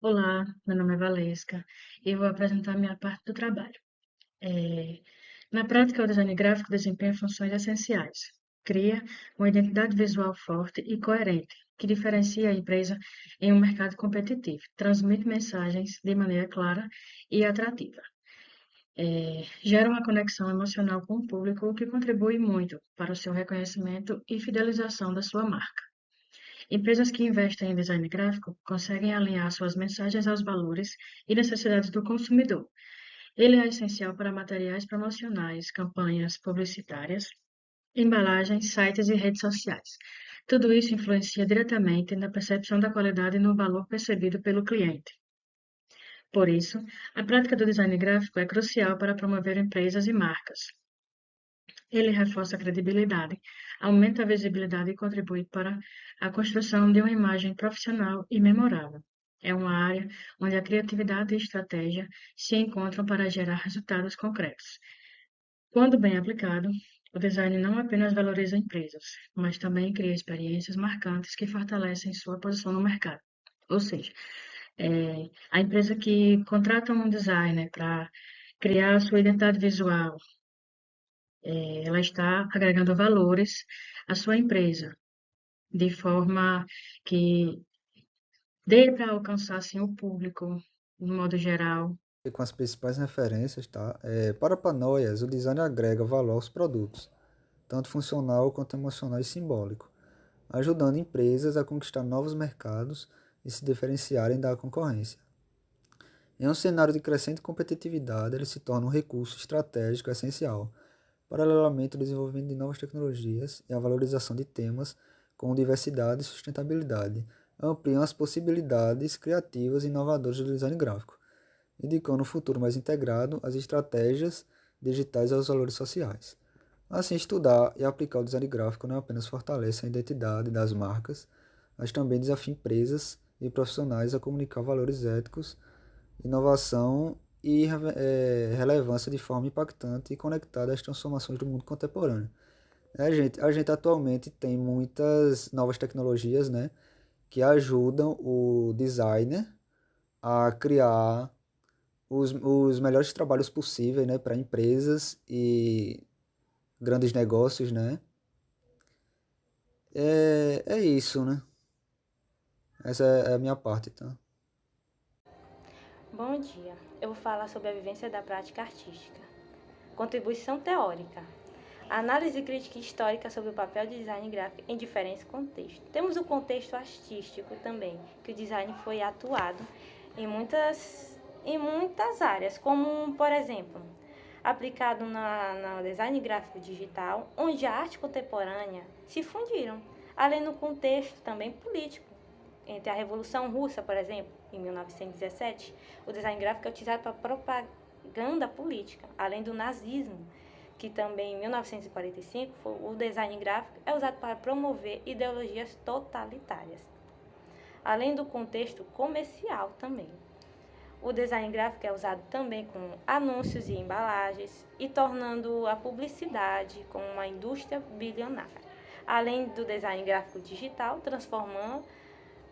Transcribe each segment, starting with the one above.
Olá, meu nome é Valesca e eu vou apresentar minha parte do trabalho. Eh, Na prática, o design gráfico desempenha funções essenciais. Cria uma identidade visual forte e coerente, que diferencia a empresa em um mercado competitivo. Transmite mensagens de maneira clara e atrativa. Gera uma conexão emocional com o público, o que contribui muito para o seu reconhecimento e fidelização da sua marca. Empresas que investem em design gráfico conseguem alinhar suas mensagens aos valores e necessidades do consumidor. Ele é essencial para materiais promocionais, campanhas publicitárias, embalagens, sites e redes sociais. Tudo isso influencia diretamente na percepção da qualidade e no valor percebido pelo cliente. Por isso, a prática do design gráfico é crucial para promover empresas e marcas. Ele reforça a credibilidade, aumenta a visibilidade e contribui para a construção de uma imagem profissional e memorável. É uma área onde a criatividade e a estratégia se encontram para gerar resultados concretos. Quando bem aplicado, o design não apenas valoriza empresas, mas também cria experiências marcantes que fortalecem sua posição no mercado. Ou seja, a empresa que contrata um designer para criar a sua identidade visual, ela está agregando valores à sua empresa, de forma que dê para alcançar assim, o público, no modo geral. E com as principais referências, tá? Para Panoias, o design agrega valor aos produtos, tanto funcional quanto emocional e simbólico, ajudando empresas a conquistar novos mercados e se diferenciarem da concorrência. Em um cenário de crescente competitividade, ele se torna um recurso estratégico essencial, paralelamente ao desenvolvimento de novas tecnologias e a valorização de temas como diversidade e sustentabilidade, ampliam as possibilidades criativas e inovadoras do design gráfico, indicando um futuro mais integrado às estratégias digitais e aos valores sociais. Assim, estudar e aplicar o design gráfico não apenas fortalece a identidade das marcas, mas também desafia empresas e profissionais a comunicar valores éticos, inovação e relevância de forma impactante e conectada às transformações do mundo contemporâneo. A gente atualmente tem muitas novas tecnologias, né, que ajudam o designer a criar os melhores trabalhos possíveis, né, para empresas e grandes negócios, né? É isso, né? Essa é a minha parte, tá? Bom dia. Eu vou falar sobre a vivência da prática artística. Contribuição teórica. Análise crítica e histórica sobre o papel de design gráfico em diferentes contextos. Temos o contexto artístico também, que o design foi atuado em muitas áreas, como, por exemplo, aplicado no design gráfico digital, onde a arte contemporânea se fundiram, além do contexto também político. Entre a Revolução Russa, por exemplo, em 1917, o design gráfico é utilizado para propaganda política, além do nazismo, que também em 1945 o design gráfico é usado para promover ideologias totalitárias, além do contexto comercial também. O design gráfico é usado também com anúncios e embalagens e tornando a publicidade como uma indústria bilionária. Além do design gráfico digital, transformando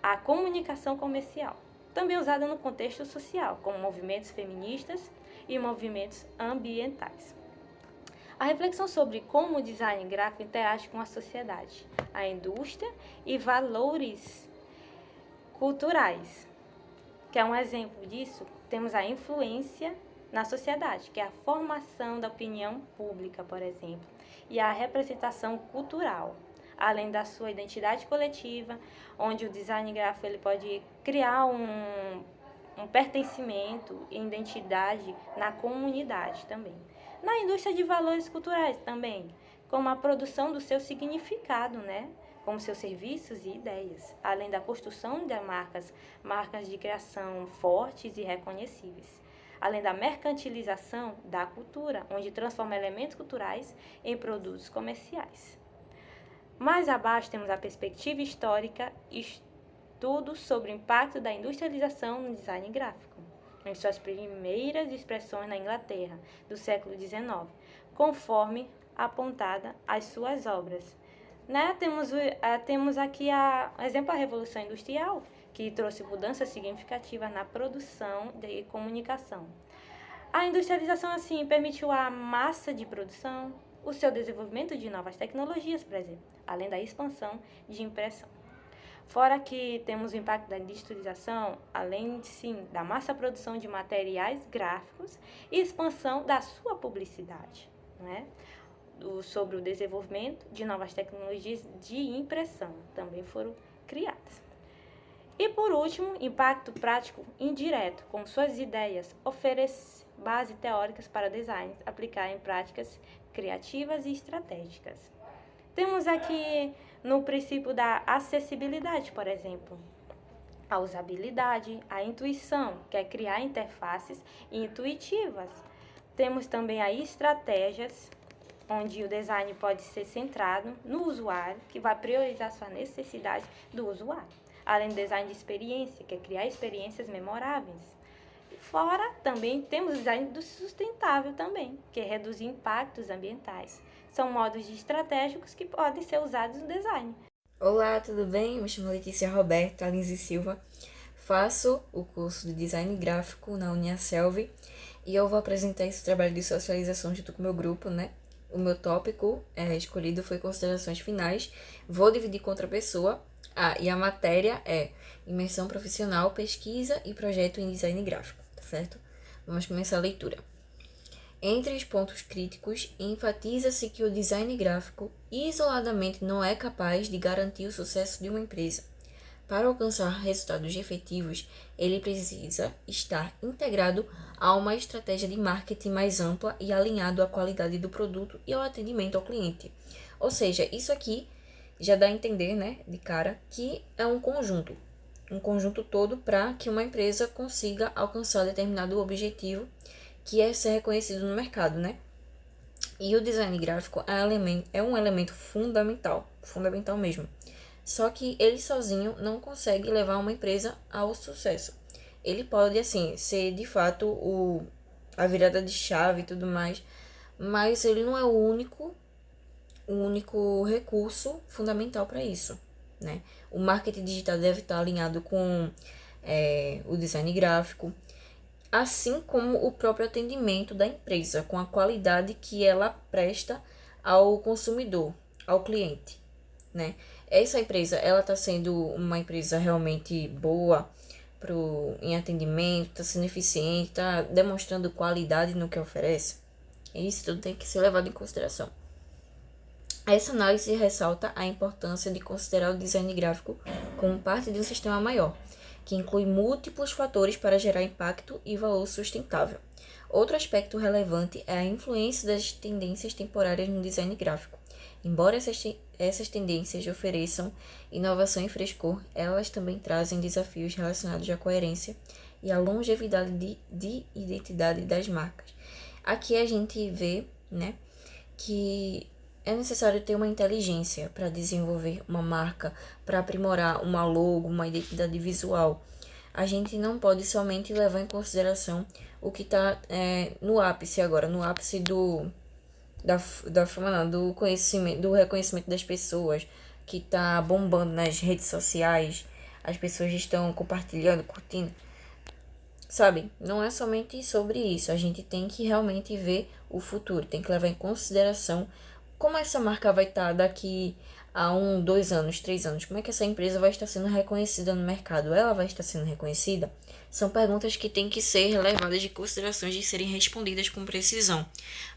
a comunicação comercial, também usada no contexto social, como movimentos feministas e movimentos ambientais. A reflexão sobre como o design gráfico interage com a sociedade, a indústria e valores culturais, que é um exemplo disso, temos a influência na sociedade, que é a formação da opinião pública, por exemplo, e a representação cultural, além da sua identidade coletiva, onde o design gráfico ele pode criar um pertencimento e identidade na comunidade também. Na indústria de valores culturais também, como a produção do seu significado, né? Como seus serviços e ideias, além da construção de marcas de criação fortes e reconhecíveis, além da mercantilização da cultura, onde transforma elementos culturais em produtos comerciais. Mais abaixo temos a perspectiva histórica, estudos sobre o impacto da industrialização no design gráfico, em suas primeiras expressões na Inglaterra do século XIX, conforme apontada as suas obras. Né? Temos aqui exemplo, a Revolução Industrial, que trouxe mudanças significativas na produção de comunicação. A industrialização, assim, permitiu a massa de produção, o seu desenvolvimento de novas tecnologias, por exemplo, além da expansão de impressão. Fora que temos o impacto da industrialização, além, sim, da massa produção de materiais gráficos e expansão da sua publicidade, né? Sobre o desenvolvimento de novas tecnologias de impressão também foram criadas. E por último, impacto prático indireto, com suas ideias, oferece bases teóricas para designers aplicar em práticas criativas e estratégicas. Temos aqui no princípio da acessibilidade, por exemplo, a usabilidade, a intuição, que é criar interfaces intuitivas. Temos também as estratégias, onde o design pode ser centrado no usuário, que vai priorizar suas necessidades do usuário. Além do design de experiência, que é criar experiências memoráveis. Fora, também temos o design do sustentável também, que é reduzir impactos ambientais. São modos estratégicos que podem ser usados no design. Olá, tudo bem? Me chamo Letícia Roberta Lins e Silva. Faço o curso de Design Gráfico na Uniaselv e eu vou apresentar esse trabalho de socialização junto com o meu grupo, né? O meu tópico escolhido foi considerações finais. Vou dividir com outra pessoa. E a matéria é imersão profissional, pesquisa e projeto em design gráfico, tá certo? Vamos começar a leitura. Entre os pontos críticos, enfatiza-se que o design gráfico isoladamente não é capaz de garantir o sucesso de uma empresa. Para alcançar resultados efetivos, ele precisa estar integrado a uma estratégia de marketing mais ampla e alinhado à qualidade do produto e ao atendimento ao cliente. Ou seja, isso aqui já dá a entender, né, de cara, que é um conjunto todo para que uma empresa consiga alcançar determinado objetivo, que é ser reconhecido no mercado, né? E o design gráfico é um elemento fundamental mesmo. Só que ele sozinho não consegue levar uma empresa ao sucesso. Ele pode, assim, ser de fato a virada de chave e tudo mais, mas ele não é o único recurso fundamental para isso, né? O marketing digital deve estar alinhado com o design gráfico, assim como o próprio atendimento da empresa, com a qualidade que ela presta ao consumidor, ao cliente, né? Essa empresa, ela está sendo uma empresa realmente boa em atendimento, está sendo eficiente, está demonstrando qualidade no que oferece. Isso tudo tem que ser levado em consideração. Essa análise ressalta a importância de considerar o design gráfico como parte de um sistema maior, que inclui múltiplos fatores para gerar impacto e valor sustentável. Outro aspecto relevante é a influência das tendências temporárias no design gráfico. Embora essas tendências ofereçam inovação e frescor, elas também trazem desafios relacionados à coerência e à longevidade de identidade das marcas. Aqui a gente vê, né, que é necessário ter uma inteligência para desenvolver uma marca, para aprimorar uma logo, uma identidade visual. A gente não pode somente levar em consideração o que está no ápice agora, no ápice da fama, não, do conhecimento, do reconhecimento das pessoas, que está bombando nas redes sociais, as pessoas estão compartilhando, curtindo. Sabe, não é somente sobre isso, a gente tem que realmente ver o futuro, tem que levar em consideração como essa marca vai estar daqui a 1, 2 anos, 3 anos? Como é que essa empresa vai estar sendo reconhecida no mercado? Ela vai estar sendo reconhecida? São perguntas que têm que ser levadas em consideração de serem respondidas com precisão,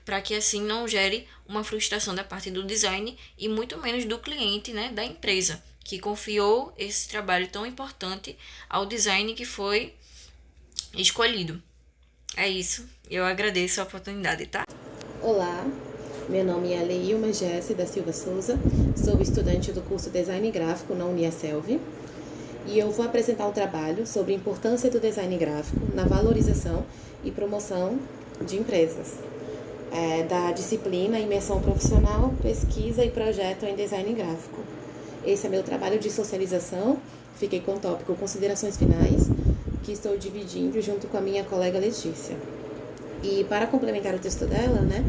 para que assim não gere uma frustração da parte do design e muito menos do cliente, né, da empresa, que confiou esse trabalho tão importante ao design que foi escolhido. É isso. Eu agradeço a oportunidade, tá? Olá. Meu nome é Leilma Jesse da Silva Souza, sou estudante do curso Design Gráfico na Uniaselv e eu vou apresentar um trabalho sobre a importância do design gráfico na valorização e promoção de empresas, da disciplina Imersão Profissional, Pesquisa e Projeto em Design Gráfico. Esse é meu trabalho de socialização, fiquei com o tópico Considerações Finais, que estou dividindo junto com a minha colega Letícia. E para complementar o texto dela, né,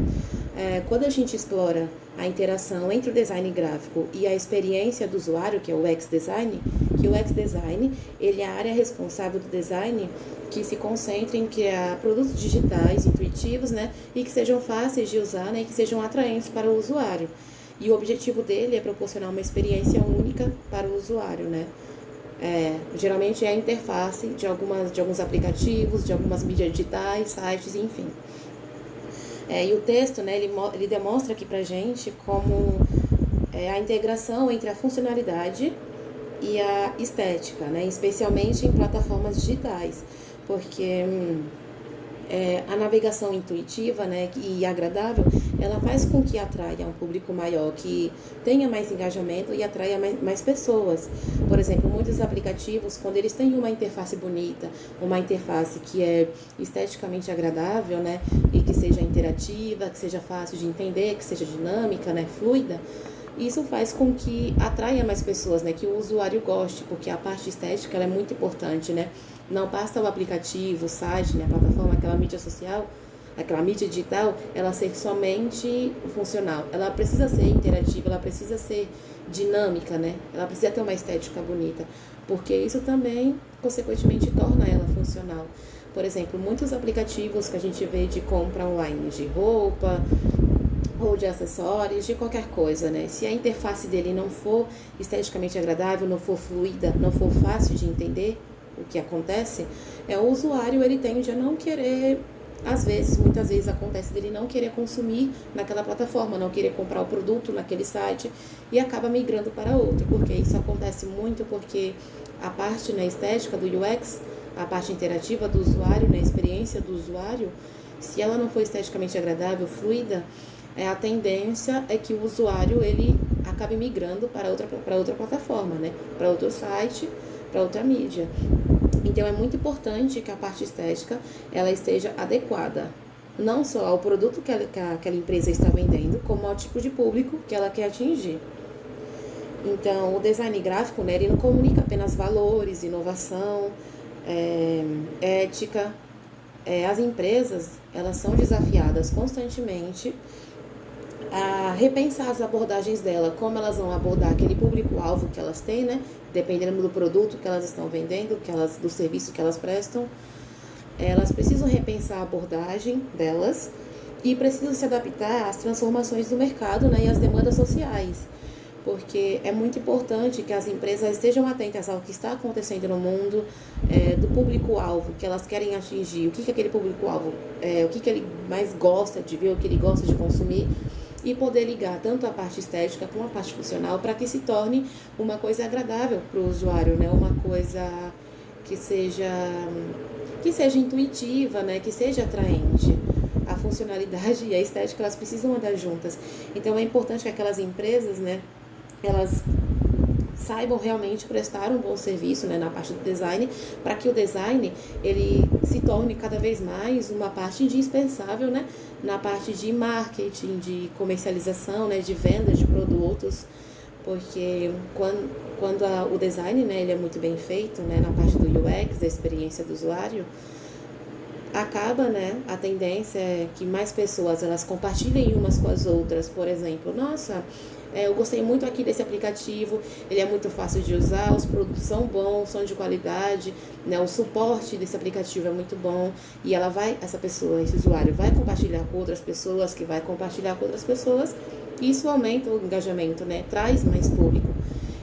quando a gente explora a interação entre o design gráfico e a experiência do usuário, que é o UX Design, que o UX Design ele é a área responsável do design que se concentra em criar produtos digitais, intuitivos, né, e que sejam fáceis de usar, né, e que sejam atraentes para o usuário. E o objetivo dele é proporcionar uma experiência única para o usuário, né. Geralmente é a interface de alguns aplicativos, de algumas mídias digitais, sites, enfim. E o texto, né, ele demonstra aqui pra gente como a integração entre a funcionalidade e a estética, né, especialmente em plataformas digitais, porque a navegação intuitiva, né, e agradável, ela faz com que atraia um público maior, que tenha mais engajamento e atraia mais pessoas. Por exemplo, muitos aplicativos, quando eles têm uma interface bonita, uma interface que é esteticamente agradável, né, e que seja interativa, que seja fácil de entender, que seja dinâmica, né, fluida, isso faz com que atraia mais pessoas, né, que o usuário goste, porque a parte estética ela é muito importante, né. Não basta o aplicativo, o site, né, a plataforma, aquela mídia social, aquela mídia digital, ela ser somente funcional. Ela precisa ser interativa, ela precisa ser dinâmica, né? Ela precisa ter uma estética bonita, porque isso também, consequentemente, torna ela funcional. Por exemplo, muitos aplicativos que a gente vê de compra online de roupa ou de acessórios, de qualquer coisa, né? Se a interface dele não for esteticamente agradável, não for fluida, não for fácil de entender o que acontece, o usuário ele tende a não querer, muitas vezes acontece dele não querer consumir naquela plataforma, não querer comprar o produto naquele site e acaba migrando para outro, porque isso acontece muito porque a parte, né, estética do UX, a parte interativa do usuário, né, a experiência do usuário, se ela não for esteticamente agradável, fluida, a tendência é que o usuário ele acabe migrando para outra plataforma, né, para outro site, para outra mídia. Então é muito importante que a parte estética ela esteja adequada, não só ao produto que aquela empresa está vendendo, como ao tipo de público que ela quer atingir. Então o design gráfico, né, ele não comunica apenas valores, inovação, ética. As empresas elas são desafiadas constantemente a repensar as abordagens dela, como elas vão abordar aquele público-alvo que elas têm, né? Dependendo do produto que elas estão vendendo, do serviço que elas prestam. Elas precisam repensar a abordagem delas e precisam se adaptar às transformações do mercado, né, e às demandas sociais. Porque é muito importante que as empresas estejam atentas ao que está acontecendo no mundo, do público-alvo que elas querem atingir, o que aquele público-alvo, o que ele mais gosta de ver, o que ele gosta de consumir, e poder ligar tanto a parte estética como a parte funcional para que se torne uma coisa agradável para o usuário, né? Uma coisa que seja intuitiva, né? Que seja atraente. A funcionalidade e a estética elas precisam andar juntas. Então é importante que aquelas empresas, né, elas saibam realmente prestar um bom serviço, né, na parte do design, para que o design ele se torne cada vez mais uma parte indispensável, né, na parte de marketing, de comercialização, né, de venda de produtos, porque quando o design, né, ele é muito bem feito, né, na parte do UX, da experiência do usuário, acaba, né, a tendência é que mais pessoas elas compartilhem umas com as outras. Por exemplo, nossa, eu gostei muito aqui desse aplicativo, ele é muito fácil de usar, os produtos são bons, são de qualidade, né, o suporte desse aplicativo é muito bom, e esse usuário vai compartilhar com outras pessoas, que vai compartilhar com outras pessoas, e isso aumenta o engajamento, né, traz mais público.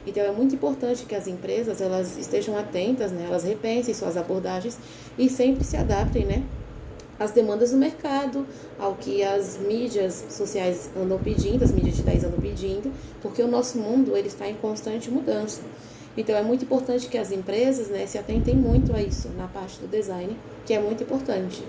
Então é muito importante que as empresas elas estejam atentas, né, elas repensem suas abordagens e sempre se adaptem, né, às demandas do mercado, ao que as mídias sociais andam pedindo, as mídias digitais andam pedindo, porque o nosso mundo ele está em constante mudança. Então é muito importante que as empresas, né, se atentem muito a isso na parte do design, que é muito importante.